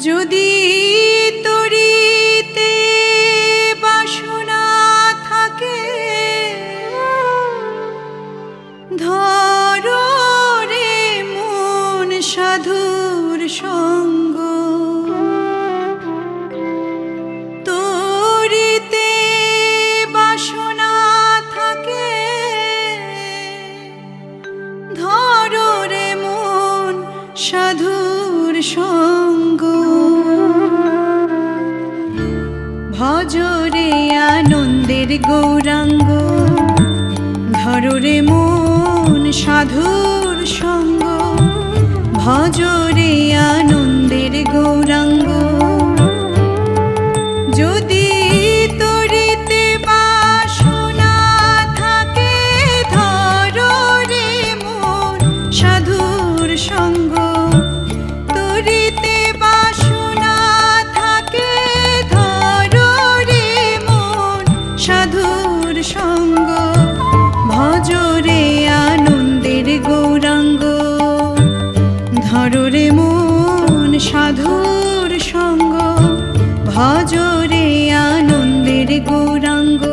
যদি তরিতে বাসনা থাকে ধরো রে মন সাধুর সঙ্গ, তরিতে বাসনা থাকে ধরো রে মন সাধুর সঙ্গ। ভজরে আনন্দের গৌরাঙ্গ, ধরো রে মন সাধুর সঙ্গ। ভজরে আনন্দের গৌরাঙ্গ, যদি তরিতে বাসনা থাকে ধরো রে মন সাধুর সঙ্গ। তরিতে বাসনা থাকে ধরো রে মন সাধুর সঙ্গ। ভজরে আনন্দের গৌরাঙ্গ, ধরো রে মন সাধুর সঙ্গ। ভজরে আনন্দের গৌরাঙ্গ।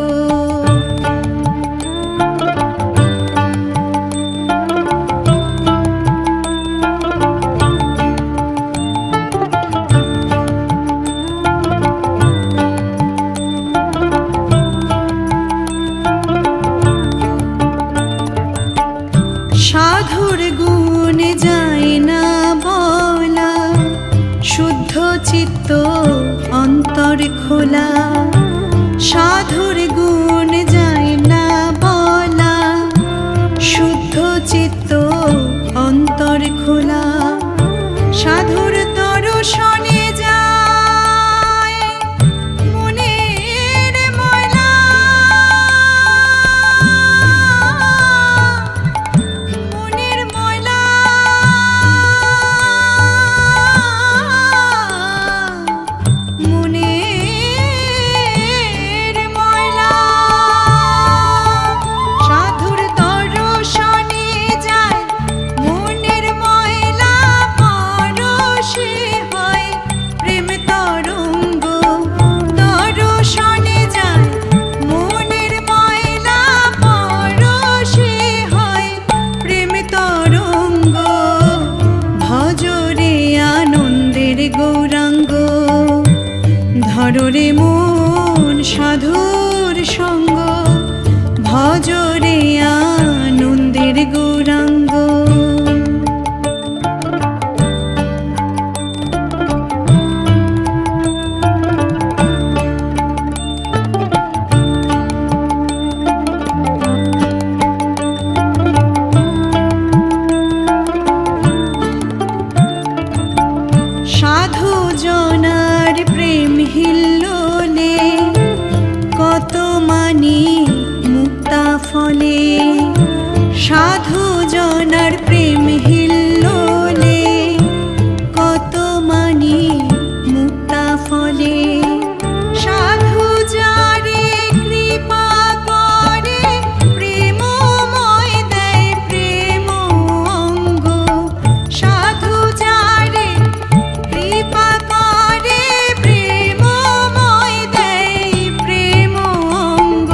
সাধুর গুণ যায় না বলা, শুদ্ধ চিত্ত অন্তর খোলা। সাধুর গুণ যায় না বলা, শুদ্ধ চিত্ত অন্তর খোলা। সাধুর দর্শনে যায় মনের ময়লা, মনের ময়লা। মনের ময়লা সাধুর দর্শনে যায় মনের ময়লা। পরশে হয় প্রেম তরঙ্গ, দর্শনে যায় মনের ময়লা। পরশে হয় প্রেম তরঙ্গ। ভজরে আনন্দের গৌরাঙ্গ, ধরো রে মন সাধুর সঙ্গ। ভজরে আনন্দের গৌরাঙ্গ। সাধু জনার প্রেম হিল্লোলে কত মানি মুক্তা ফলে। সাধু জনার প্রেম হিল্লোলে কত মানি মুক্তা ফলে। সাধু যারে কৃপা করে প্রেমময় দেয় প্রেম অঙ্গ। সাধু যারে কৃপা করে প্রেমময় দেয় প্রেম অঙ্গ।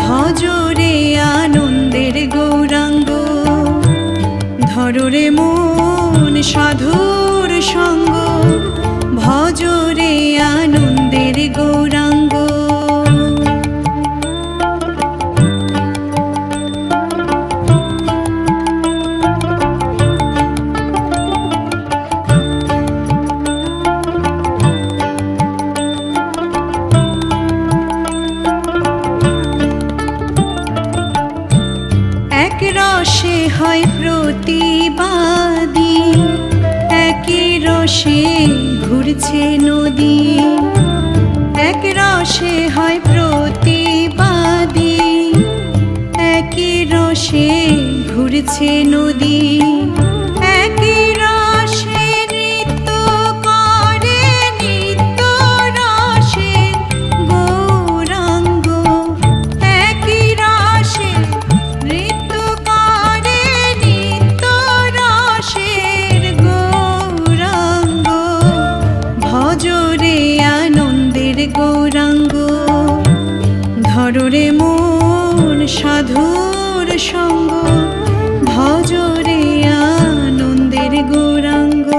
ভজরে আনন্দের গৌরাঙ্গ, ধরো রে মন সাধুর সঙ্গ। ভজরে আনন্দের গৌরাঙ্গ। এক রসে হয় প্রতিবাদী, একই রসে ঘুরছে নদী। এক রসে হয় প্রতিবাদী, একই রসে ঘুরছে নদী। একই রসে নৃত্য করে নিত্য রসে গৌরাঙ্গ। একই রসে নৃত্য করে নিত্য রসের গৌরাঙ্গ। ভজরে আনন্দের গৌরাঙ্গ। ধররে মন সাধুর সঙ্গ, ভজরে আনন্দের গৌরাঙ্গ।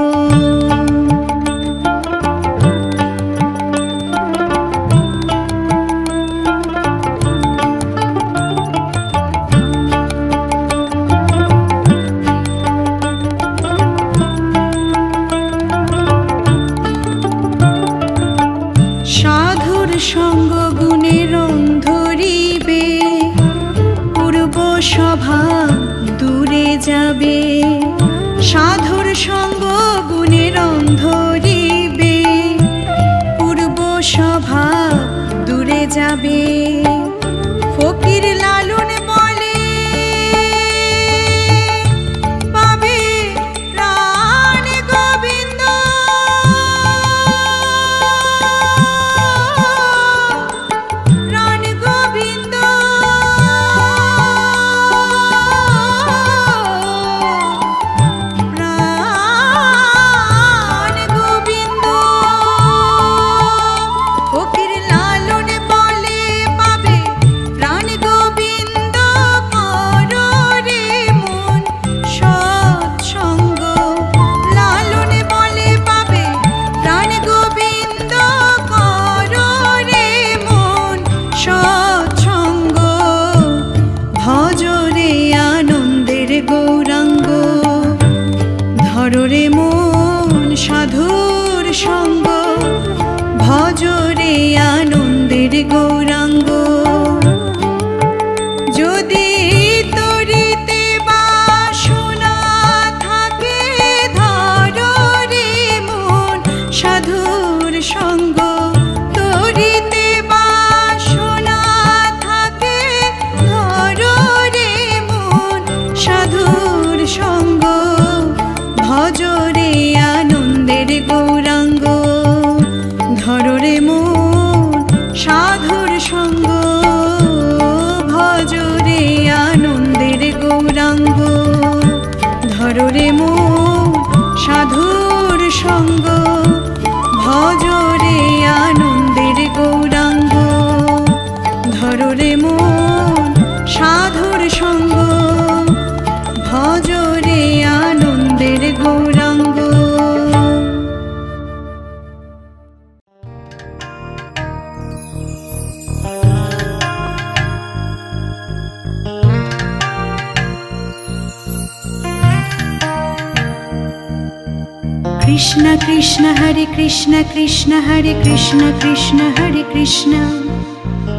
সাধুর সঙ্গ গুণের ধরিবে, পূর্ব স্বভাব দূরে যাবে। সাধুর সঙ্গ গুণের ধরিবে, পূর্ব স্বভাব দূরে যাবে। ফকির লালন বলে পাবে প্রাণ গোবিন্দ, প্রাণ গোবিন্দ। প্রাণ গোবিন্দ। ফকির লালন বলে পাবে প্রাণ গোবিন্দ, করো রে মন সৎসঙ্গ। লালন বলে পাবে প্রাণ গোবিন্দ, করো রে মন সৎসঙ্গ। ভজরে আনন্দের গৌরাঙ্গ, ধররে মন সাধুর সঙ্গ, ভজরে আনন্দের গৌরাঙ্গ। যদি তরিতে বাসনা থাকে, ধরো রে মন সাধুর সঙ্গ। তরিতে বাসনা থাকে, ধরো রে মন সাধুর সঙ্গ, ভজরে আনন্দের গৌরাঙ্গ। ধররে মন সাধুর সঙ্গ, ভজরে আনন্দের গৌরাঙ্গ। ধররে মন সাধুর সঙ্গ, ভজরে আনন্দের গৌরাঙ্গ। ধররে মন সাধুর সঙ্গ, ভজরে আনন্দের Gauranga. Krishna Krishna Hare Krishna Krishna Hare Krishna Krishna Hare Krishna,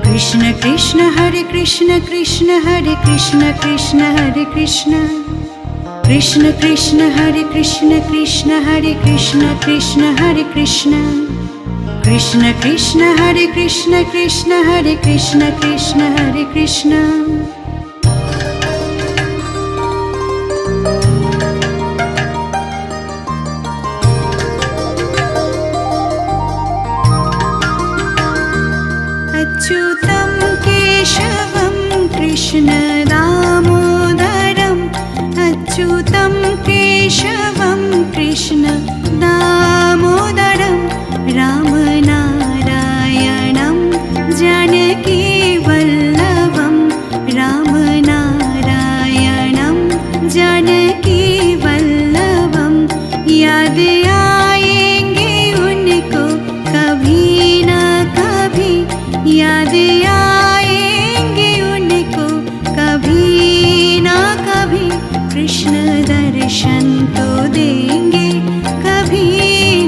Krishna Krishna Hare Krishna Krishna Hare Krishna Krishna Hare Krishna, Krishna Krishna Hare Krishna Krishna Hare Krishna Krishna Hare Krishna, Krishna Krishna Hare Krishna Krishna Hare Krishna Krishna Hare Krishna। अच्युतं केशवं कृष्ण दामोदरम्, अच्युतं केशवं कृष्ण दामोदरं, रामनारायणं जानकी वल्लभं, रामनारायणं जानकी वल्लभं। याद आएंगे उनको कभी न कभी, याद आएंगे उनको कभी ना कभी। कृष्ण दर्शन तो देंगे कभी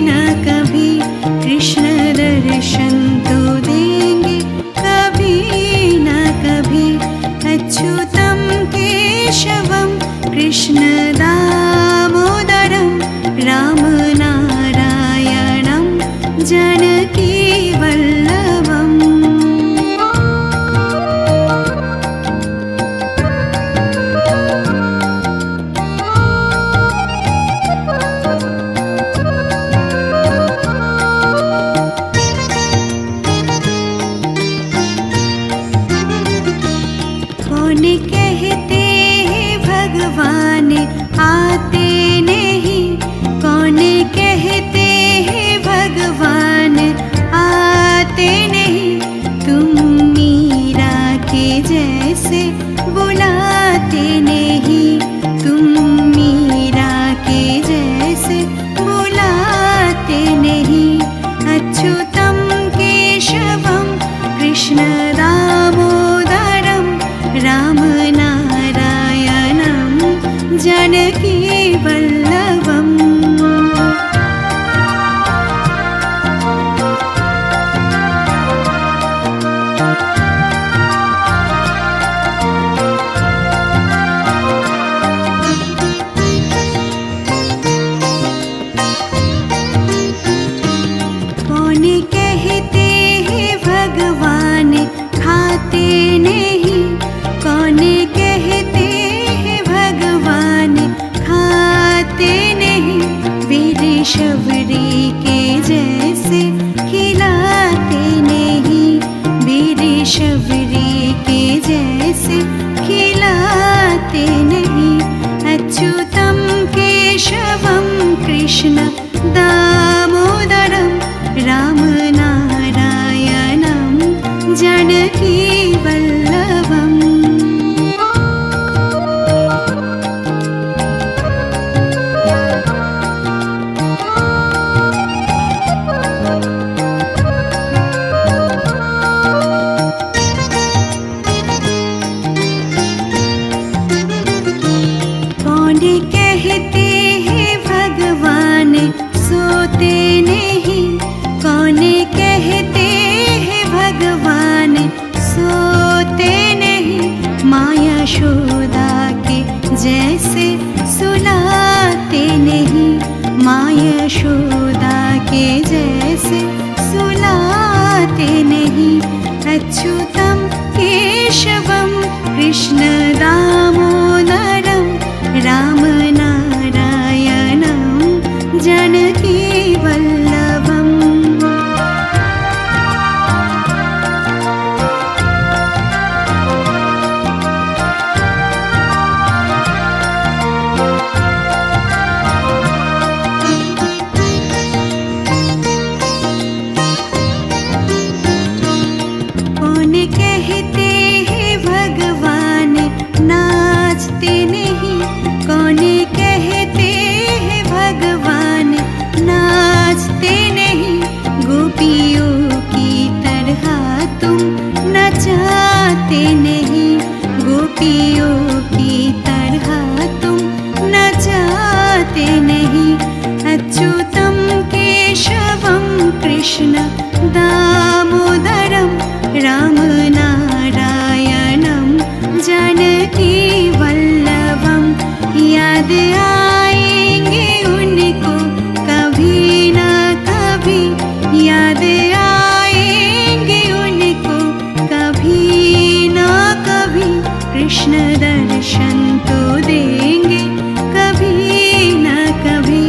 ना कभी, कृष्ण दर्शन तो देंगे कभी ना कभी। अच्युतं केशवं कृष्ण दामोदरं, रामनारायणं जानकी वल्लभम्। कौन कहते हैं भगवान आते नहीं, कौन कहते हैं भगवान कहते हैं भगवान खाते नहीं, कौन कहते हैं भगवान खाते नहीं, वीर शबरी के जैसे खिलाते नहीं, वीर शबरी के जैसे खिलाते नहीं। अच्युतम केशवम कृष्ण दामोदरम राम नारायणम जानकी वल्लभम। कौन कहते हैं भगवान सोते नहीं, कौन कहते हैं भगवान सोते नहीं, माया यशोदा के जैसे सुलाते नहीं, माया यशोदा के जैसे सुलाते नहीं। अच्युतम केशवम कृष्ण दामोदरम राम नारायणम जानकी वल्लभम। कौन कहते हैं भगवान नाचते नहीं, कौन कहते हैं भगवान नाचते नहीं, गोपियों की तरह तुम नचाते नहीं, गोपियों की तरह तुम नचाते नहीं। अच्युतम केशवम कृष्ण दामोदरम राम नारायणम जानकी वल्लभम। याद आएंगे उनको कभी न कभी, याद आएंगे उनको कभी न कभी, कृष्ण दर्शन तो देंगे कभी न कभी,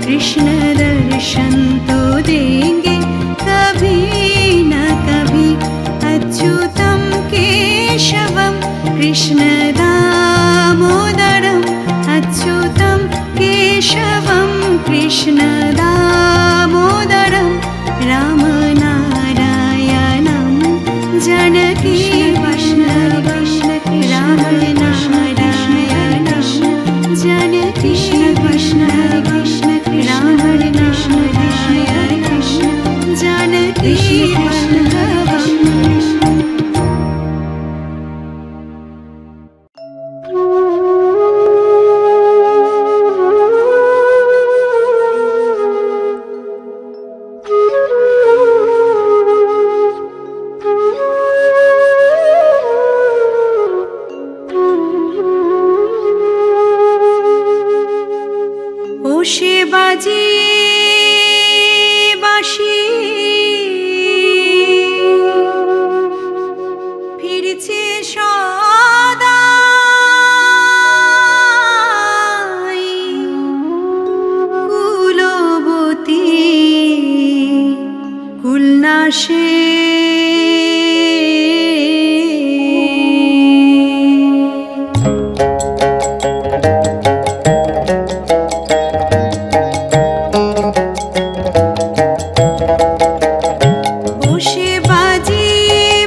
कृष्ण दर्शन तो देंगे कभी न कभी। अच्युतम केशवम कृष्ण दामोदरम, अच्युतम केशवम कृष्ण दामोदरम राम नारायणम जानकी वल्लभम। राम नारायणम जानकी वल्लभम, राम नारायणम जानकी वल्लभम। ওশে বাজিয়ে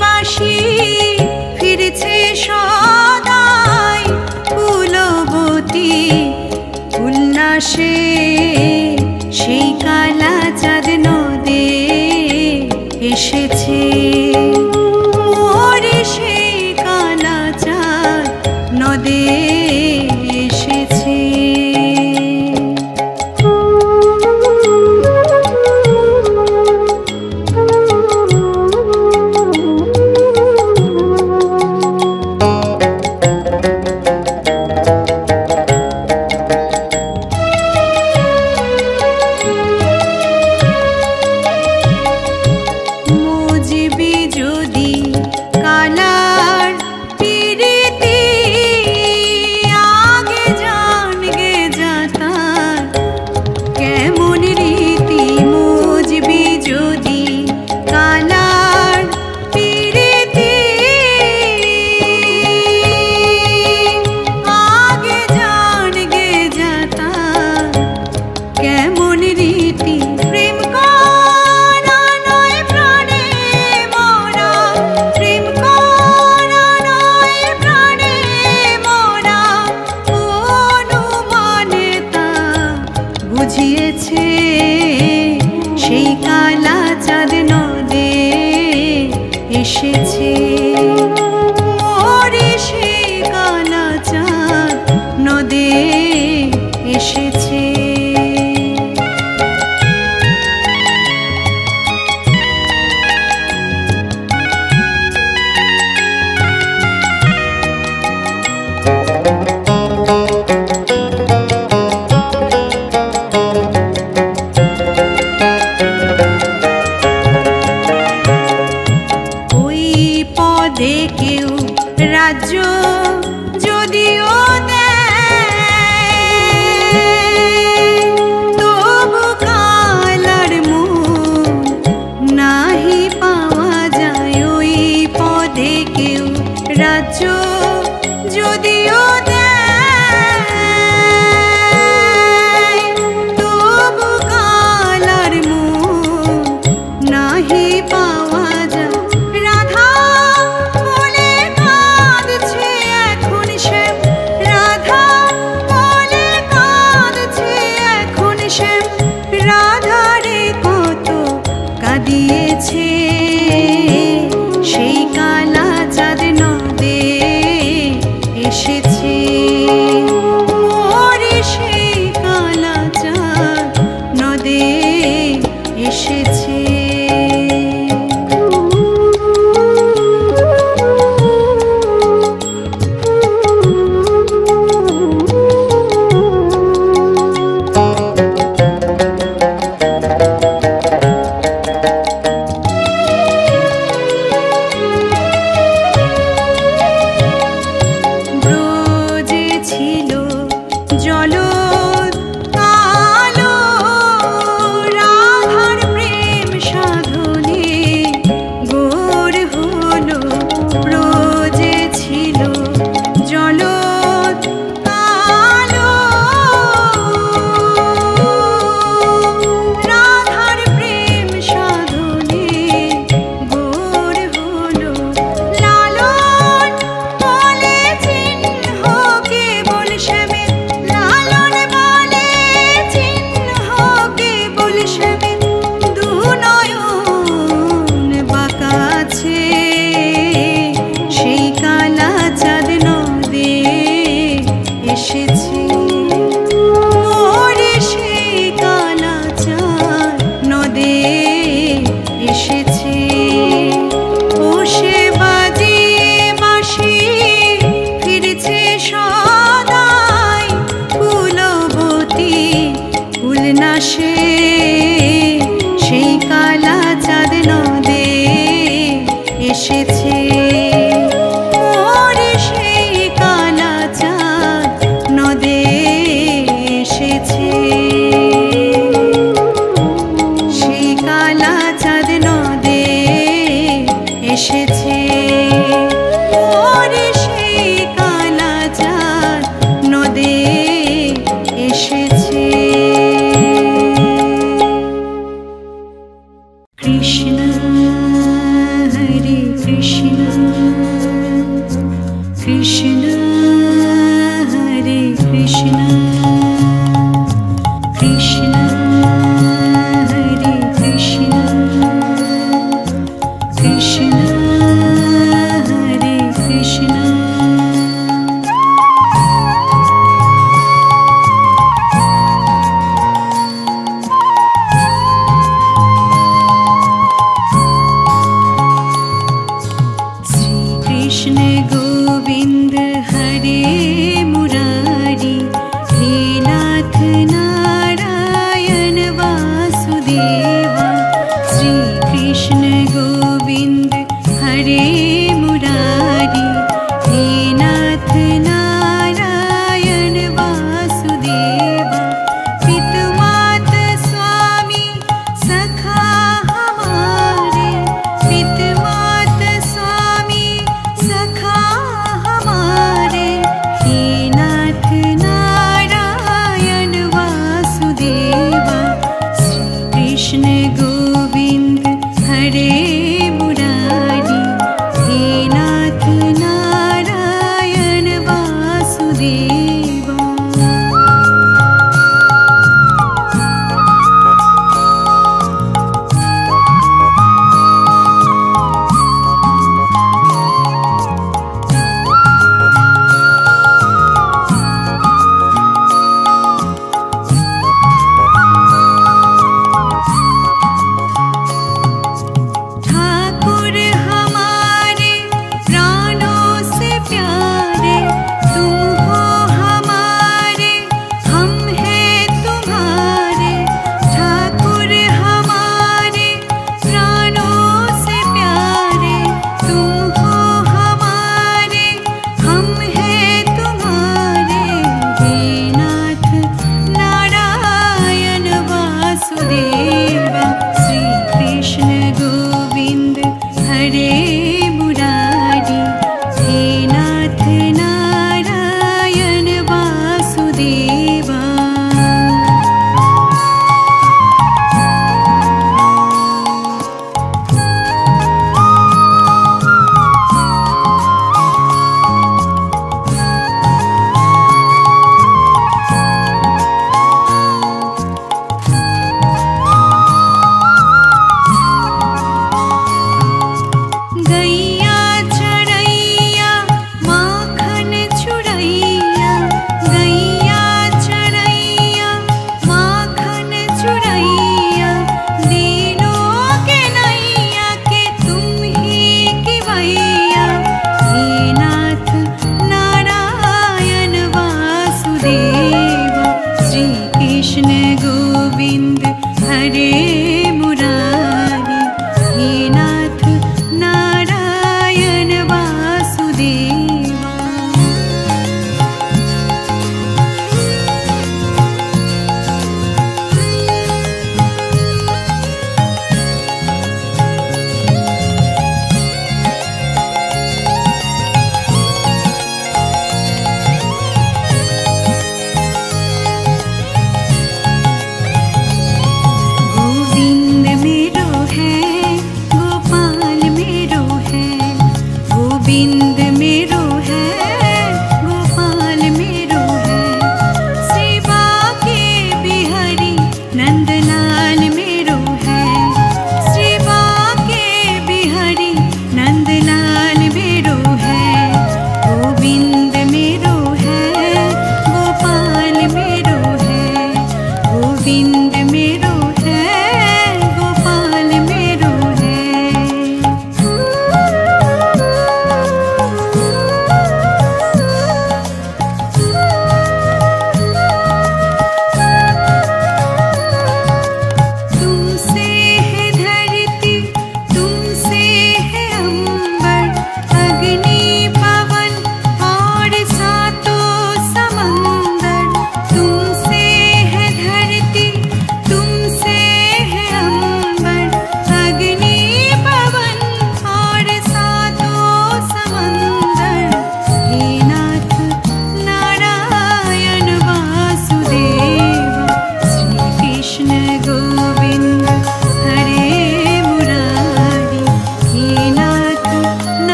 বাঁশি ফিরছে সদাই, কুলবতী কুলনাশে সেই কালা চাঁদ নদে এসেছে, মোরে সেই কালা চাঁদ নদে এসেছে। রাজ্য যদিও তবু কালার মন নাহি পাওয়া যায় ওই পদে কেউ। রাজ্য যদিও তবু কালার মন নাহি পাওয়া যায়। রাধা বলে কাঁদছে এখন শ্যাম, রাধা বলে কাঁদছে এখন শ্যাম। রাধারে কত কাঁদিয়েছে সেই কালা চাঁদ নদে এসেছে। মোরে সেই কালা চাঁদ নদে এসেছে। ব্রজে ছিল জলদ কালো, রাধার প্রেম সাধনে গোর হলো। ব্রজে ছিল জলদ কালো, রাধার প্রেম সাধনে গোর হলো। লালন বলে চিহ্ন কেবল শ্যামের, লালন বলে চিহ্ন কেবল শ্যামের। দু নয়ন বাঁকাছে সেই কালা চাঁদ নদে এসেছে। মোরে সেই কালা চাঁদ নদে এসেছে। ও সে বাজে বাঁশি ফিরছে সদাই, কুলবতী কুলনাশে সেই কালা চাঁদ নদে এসেছে। মোরে সেই কালা চাঁদ নদে এসেছে। সেই কালা চাঁদ নদে এসেছে। মোরে সেই কালা চাঁদ নদে এসেছে। কৃষ্ণ হরে কৃষ্ণ, কৃষ্ণ হরে কৃষ্ণ, কৃষ্ণ হরে কৃষ্ণ, কৃষ্ণ হরে কৃষ্ণ। कृष्ण गोविंद हरे मुरारी, हे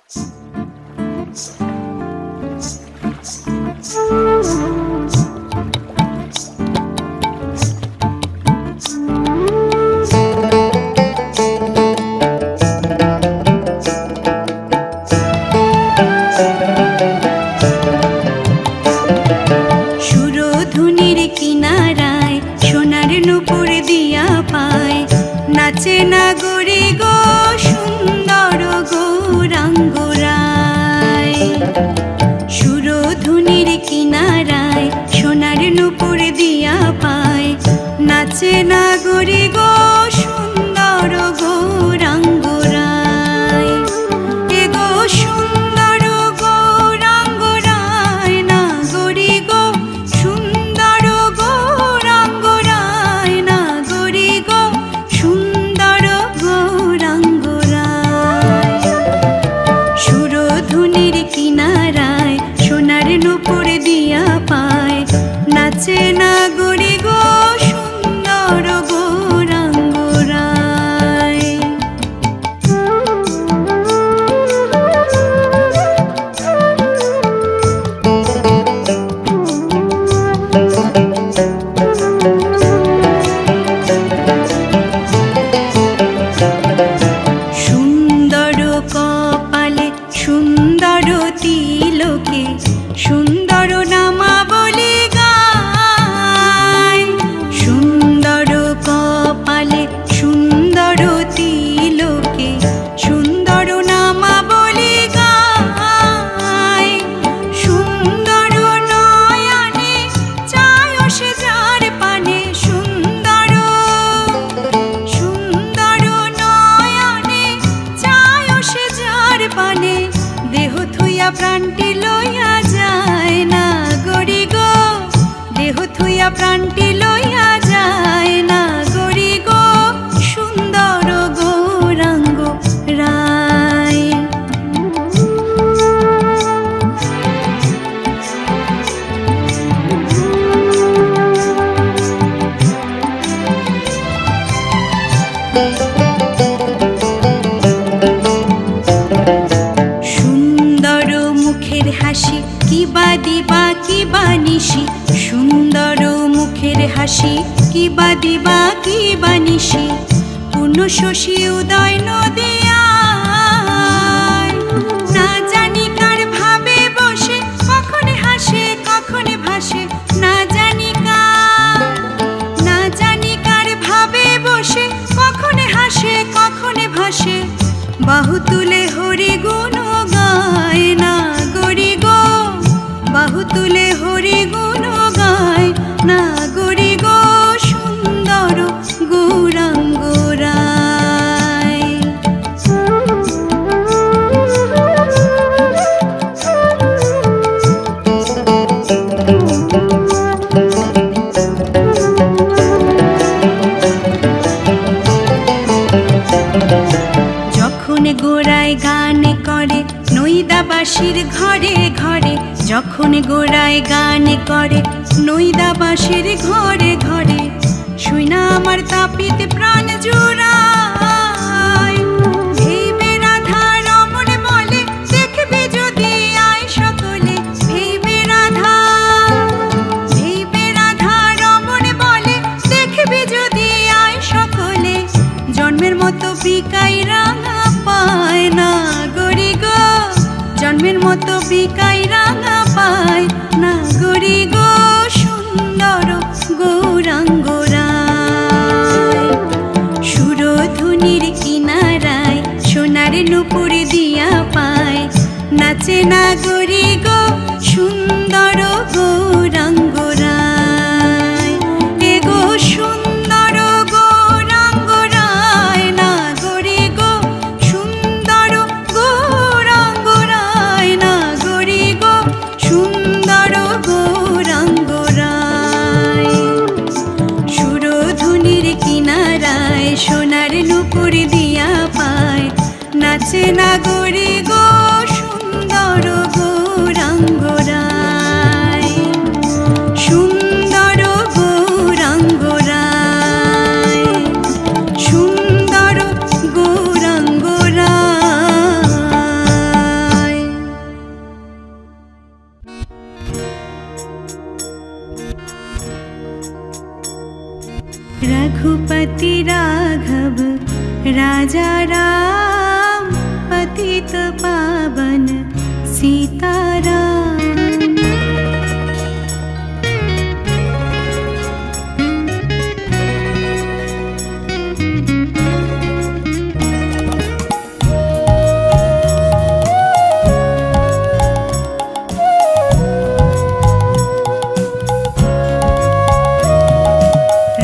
সুরধুনির কিনারায় সোনার নূপুর দিয়া পায়, নাচে নাগরে গো সুন্দর গৌরাঙ্গ রায়। সুরধুনির কিনারায় সোনার নূপুর দিয়া পায়, নাচে নাগরে গো সুন্দর গৌরাঙ্গ রায়। এ গো সুন্দর গৌরাঙ্গ রায়, নাগরি গো সুন্দর গৌরাঙ্গ রায়, নাগরি গো সুন্দর গৌরাঙ্গ রায়। সুরধুনির কিনারায় সোনার নূপুর দিয়া পায়, নাচে নাগরি গো সুন্দর গৌরাঙ্গ রায়। সুন্দর কপালে সুন্দর তিলকে সুন্দর নামাবলী গায়। সুন্দর কপালে সুন্দর তিলকে সুন্দর নামাবলী গায়। সুন্দর নয়নে চায় সে যার পানে, সুন্দর সুন্দর নয়নে চায় সে যার পানে। দেহ থুইয়া প্রাণটি লইয়া যায় না গরি গো, দেহ থুইয়া প্রাণটি লইয়া যায় না গরি গো সুন্দর গৌরাঙ্গ রায়। সুন্দর মুখের হাসি কিবা দিবা কিবা নিশি, সুন্দর মুখের হাসি কিবা দিবা কিবা নিশি। পূর্ণ শশী উদয় নদিয়ায়, না জানি কার ভাবে বসে কখন হাসে কখন ভাসে। না জানি কার ভাবে বসে কখন হাসে কখন ভাসে। বাহু তুলে হরি গুণ গায় না গরি গো, বাহু তুলে হরি গুণ গায় না গরি গো সুন্দর গৌরাঙ্গ রায়। যখন গোড়ায় গান করে নৈদাবাসীর ঘরে ঘরে, যখন গোড়ায় গান করে নৈদাবাসীর ঘরে ঘরে। শুইনা আমার তাপিত প্রাণ জুড়ায়, ভেবে রাধা রমণ বলে দেখবি যদি আয় সকলে। ভেবে রাধা রমণ বলে দেখবি যদি আয় সকলে। জন্মের মতো বিকাই রাঙা পায় না গরি গো, জন্মের মতো বিকাই রাঙা পায় না গরি গো সুন্দর গৌরাঙ্গ রায়। সুরধুনির কিনারায় সোনার নূপুর দিয়া পায়, নাচে না গরি গো সুন্দর গৌরাঙ্গ রায়। এ গো সুন্দর গৌরাঙ্গ রায়, না গরি গো সুন্দর গৌরাঙ্গ রায়, না গরি গো সুন্দর গৌরাঙ্গ রায়। সুরধুনির কিনারায় সোনার নূপুর দিয়া পায়, নাচে না গরি গো সুন্দর গৌরাঙ্গ রায়। সুন্দর গৌরাঙ্গ রায়, সুন্দর গৌরাঙ্গ রায়। राघव राजा राम पतित पावन सीताराम।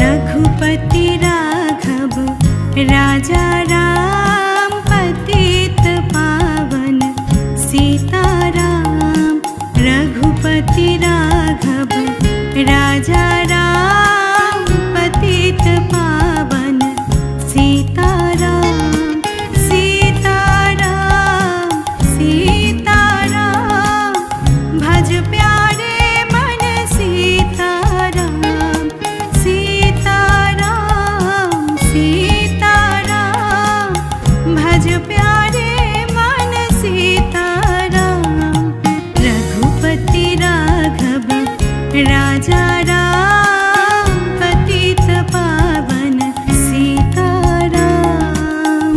रघुपति राघव राजा राम पतित पावन सीताराम। रघुपति राघव राजा राम पतित पावन सीताराम। सीताराम सीताराम भज प्यारे मन सीताराम। सीताराम सीताराम भज प्यारे मन सीताराम। रघुपति राघव राजा राम पतित पावन सीताराम।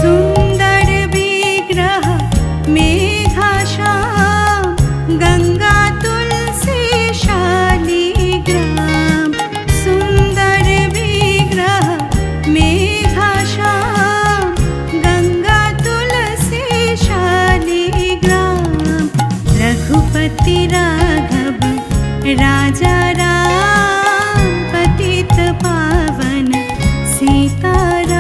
सुंदर विग्रह मेघाश्याम गंगा तुलसी शालिग्राम। सुंदर विग्रह मेघाश्याम गंगा तुलसी शालिग्राम। रघुपति राघव राजा राम पतित पावन सीताराम।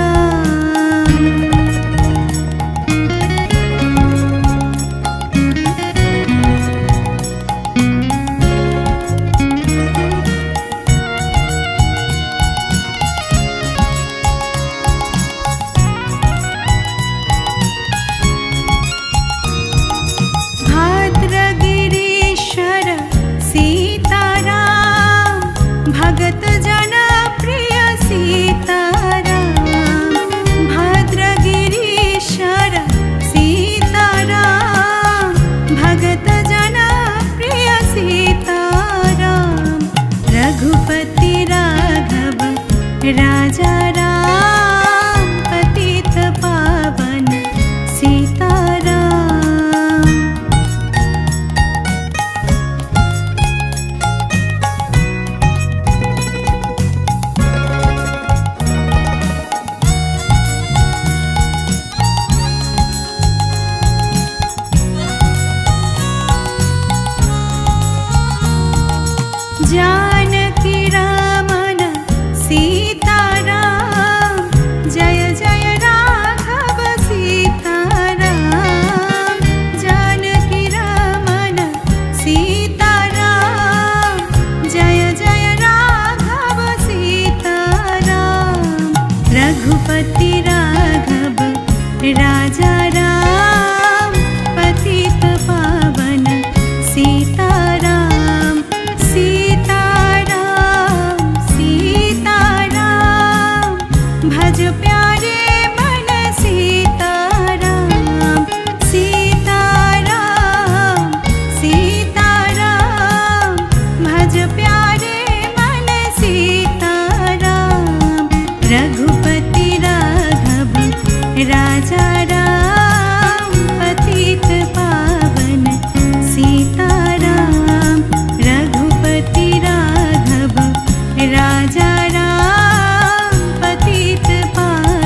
भाद्रगिरीश्वर सीताराम भगत जन प्रिय सीताराम। भाद्रगिरीश्वर सीताराम भगत जन प्रिय सीताराम। रघुपति राघव राजा राम पतित पावन सीताराम। जानकी रमन सीताराम जय जय राघव सीताराम। जानकी रमन सीताराम जय जय राघव सीताराम। रघुपति राघव राजा राम पतित पावन सीताराम। सीताराम सीताराम भज प्यारे मन सीताराम। सीताराम सीताराम भज प्यारे मन सीताराम। रघुपति राघव राजा राम पतित पावन सीताराम। रघुपति राघव राजा राम पतित पावन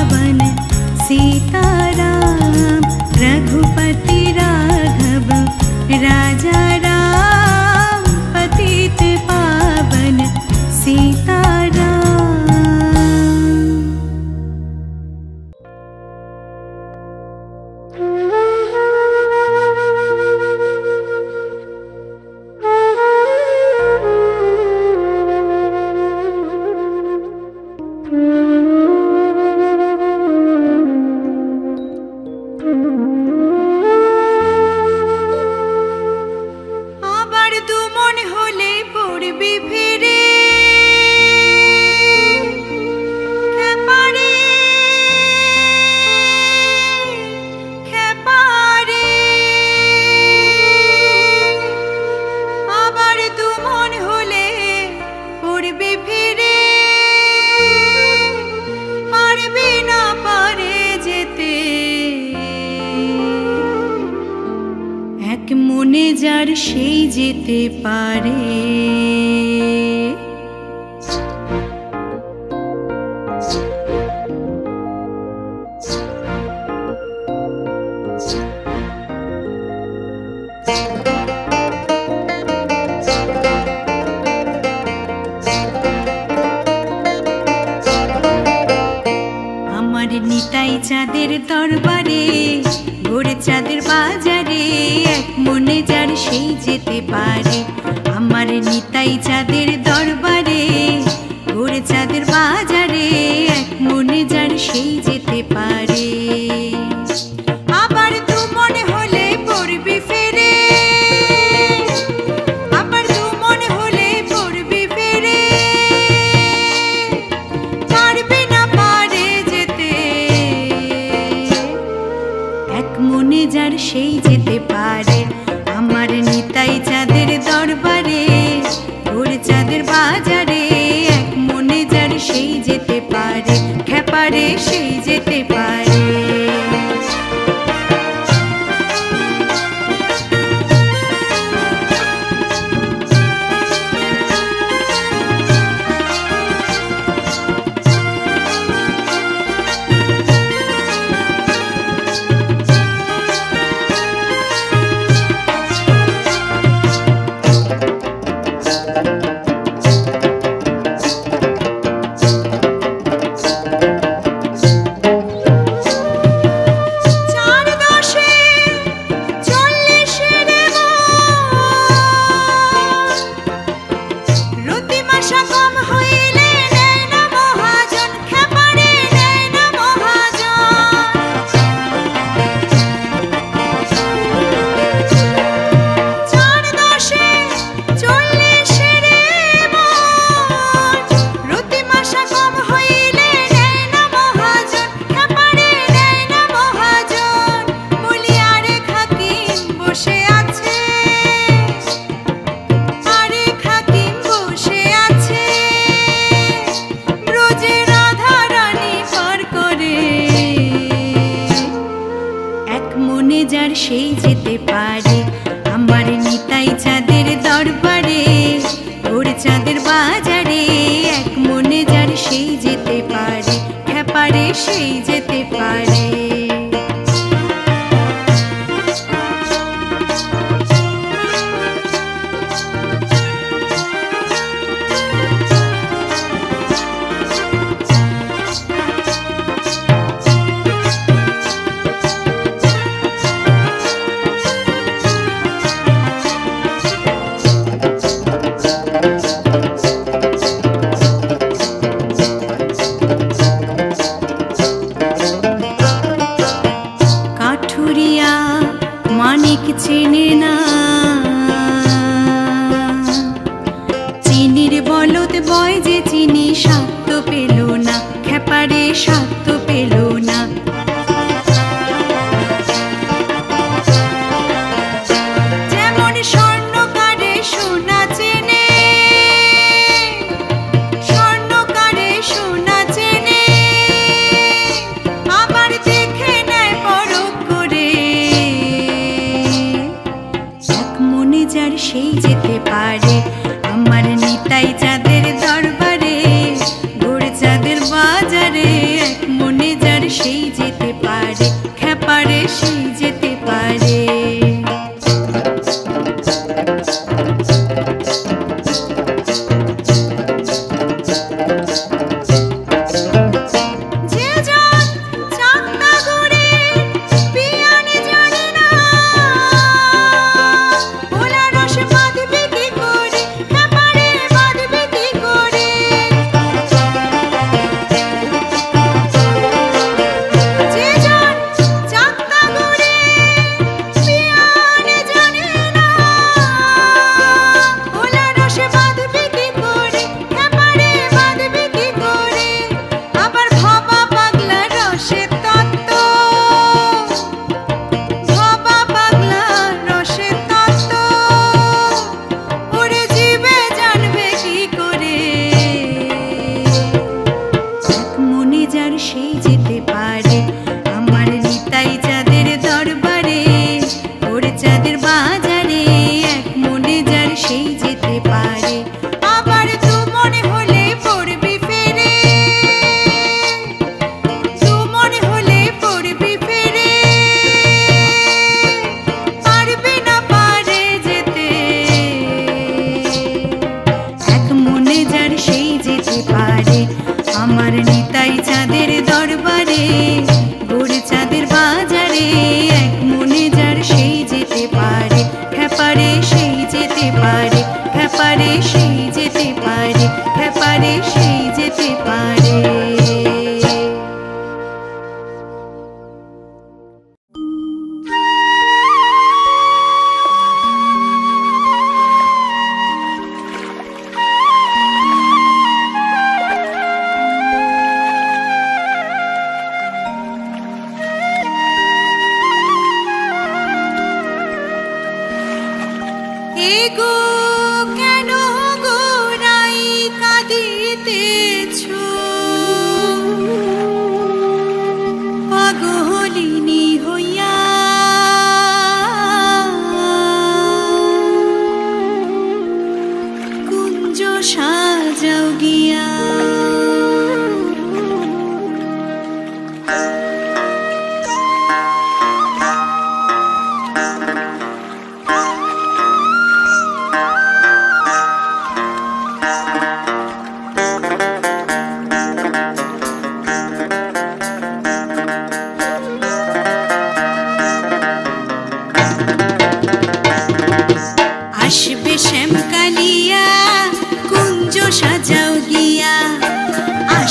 যার সেই যেতে পারে। আমার নিতাই চাঁদের দরবারে, ভোরে চাঁদের বাজারে, এক মনে যার সেই যেতে পারে। আমার নিতাই চাঁদের দরবারে, ভোরে চাঁদের বাজারে, এক মনে যার সেই যেতে পারে। আবার দু মনে হলে পড়বি ফেরে, আবার দু মনে হলে পড়বি ফেরে, পারবে না পারে যেতে। এক মনে যার সেই যেতে পারে। আমার নিতাই চাঁদের দরবারে, ভোরে চাঁদের বাজারে, এক মনে যার সেই যেতে পারে, খেপারে সেই যেতে পারে। যার সেই যেতে পারে। আমার নিতাই চাঁদের দরবারে, ভোরে চাঁদের বাজারে, এক মনে যার সেই যেতে পারে, খেপারে সেই যেতে পারে।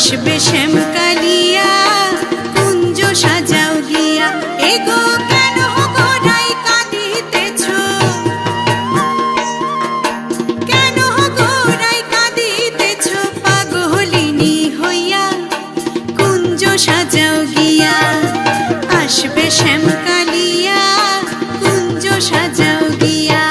আসবে শ্যামকালিয়া কুঞ্জ সাজাও গিয়া এগো কেন গোড়াই কাঁদিতেছ কেন গোড়াই কাঁদিতেছ পাগলিনী হইয়া কুঞ্জ সাজাও গিয়া আসবে শ্যামকালিয়া কুঞ্জ সাজাও গিয়া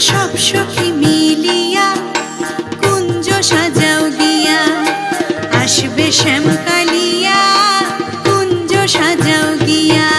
সব সখী মিলিয়া কুঞ্জ সাজাও গিয়া আসবে শ্যামকালিয়া কুঞ্জ সাজাও গিয়া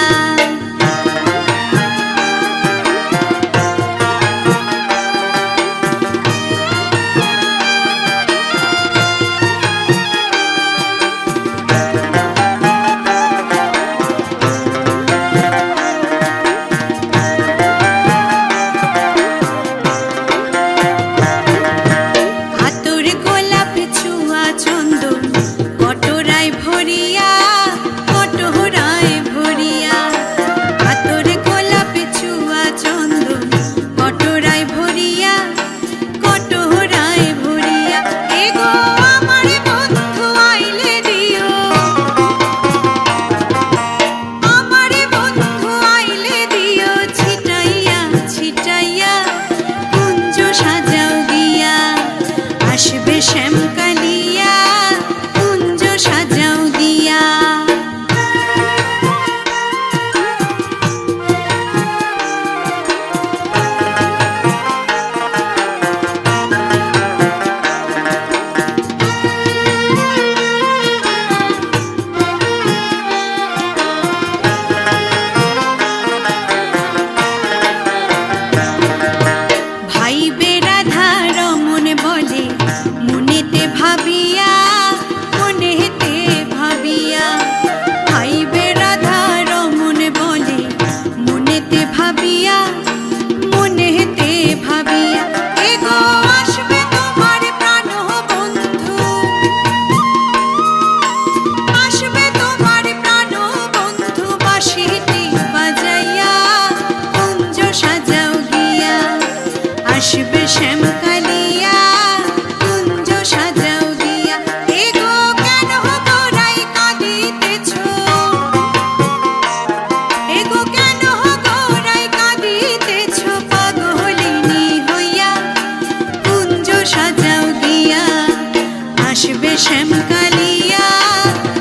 শ্যামকালিয়া কুঞ্জ সাজাও গিয়া ভাই বেরাধা রমন বলে মনেতে ভাবিয়া ভাই বেরাধা রমন বলে মনেতে ভাবিয়া এগো আসবে তোমার প্রাণ বন্ধু বাঁশিটি বাজাইয়া কুঞ্জ সাজাও গিয়া আসবে শ্যামকালিয়া কুঞ্জ সাজাও গিয়া এগো কেন গোড়াই কাঁদিতেছ পাগলিনী হইয়া কুঞ্জ সাজাও গিয়া আসবে শ্যামকালিয়া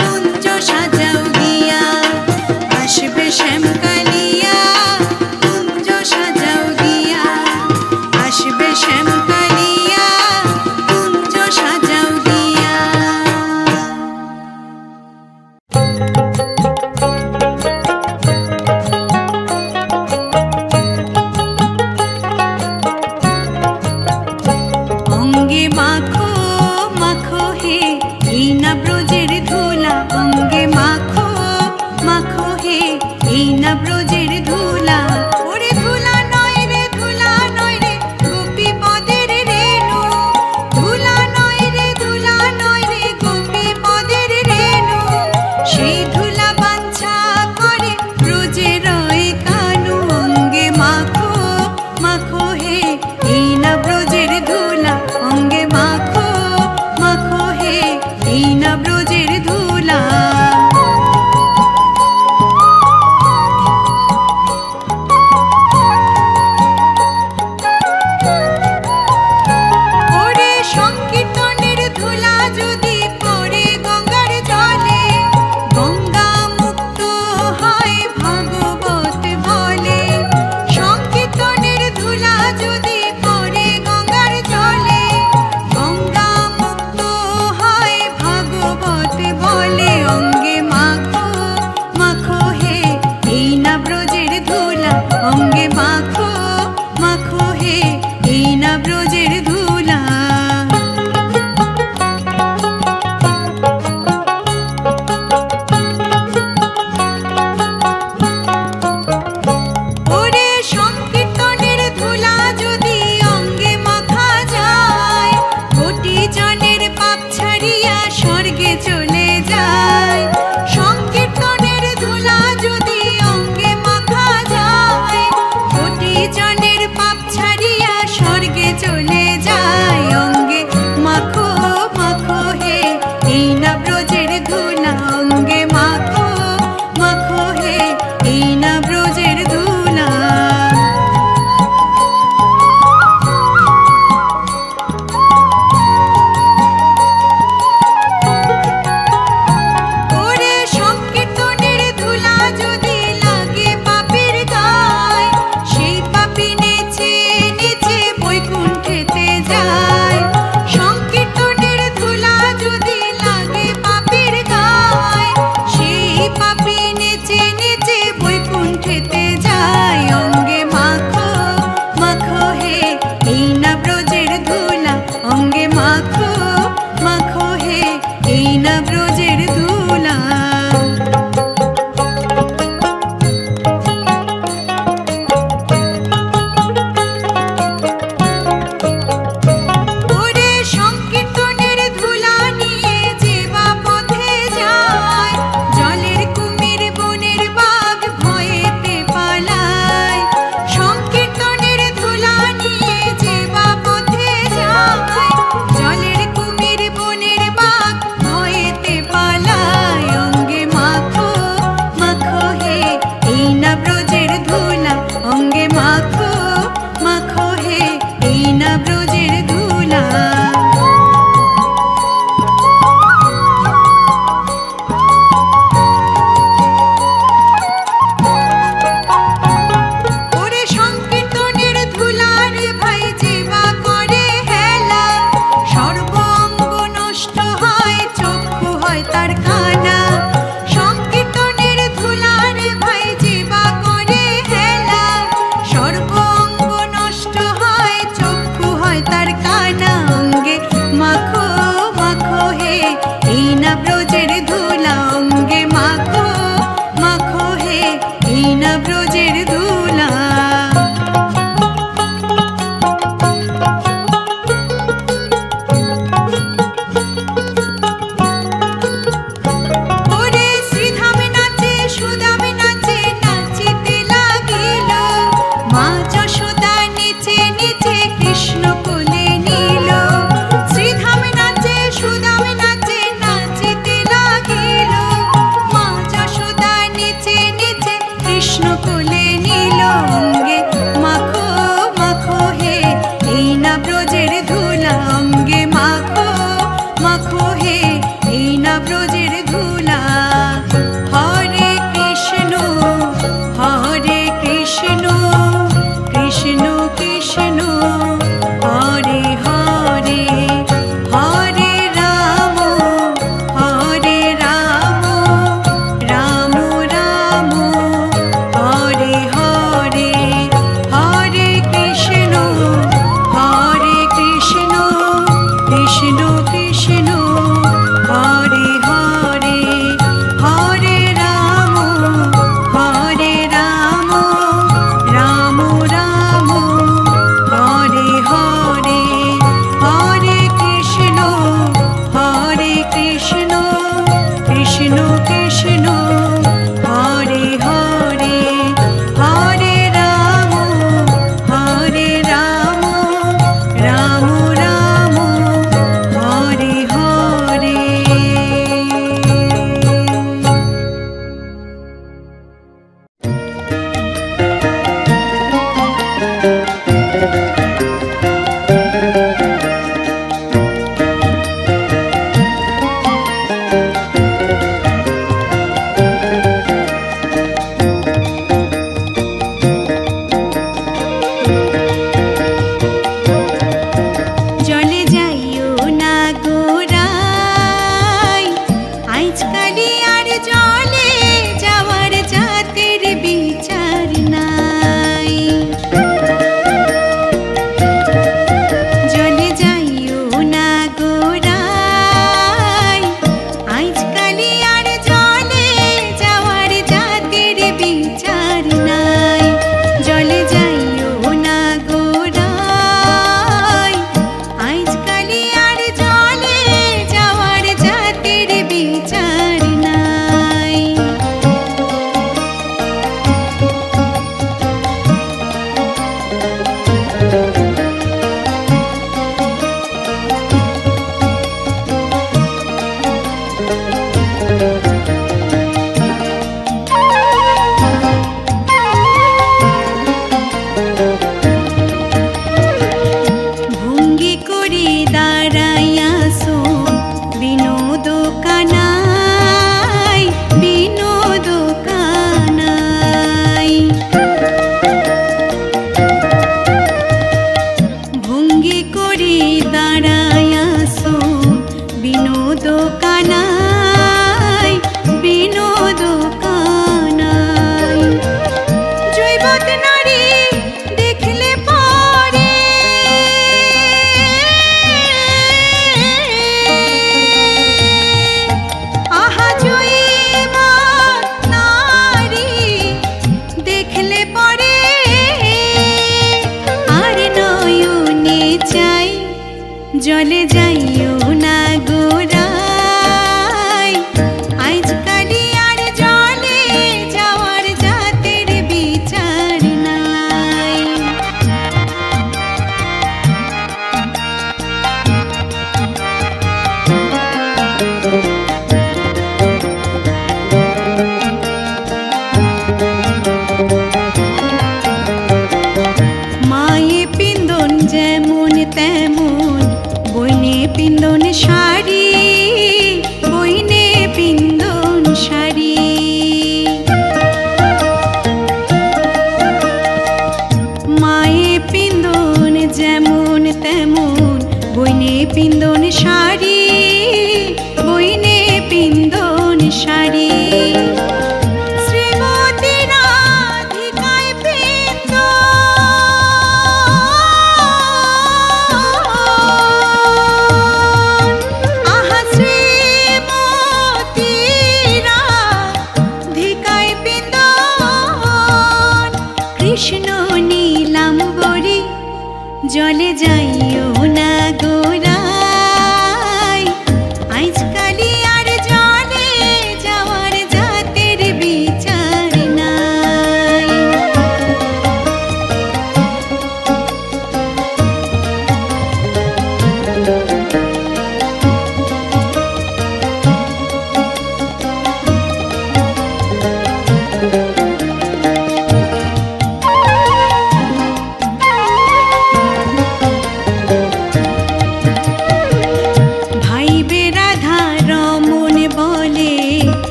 কুঞ্জ সাজাও গিয়া আসবে শ্যামকালিয়া কুঞ্জ সাজাও গিয়া আসবে শ্যামকালিয়া কুঞ্জ সাজাও গিয়া অঙ্গে মাখো মাখো হে এই না ব্রজের ধুলা অঙ্গে মাখো মাখো হে এই না ব্রজের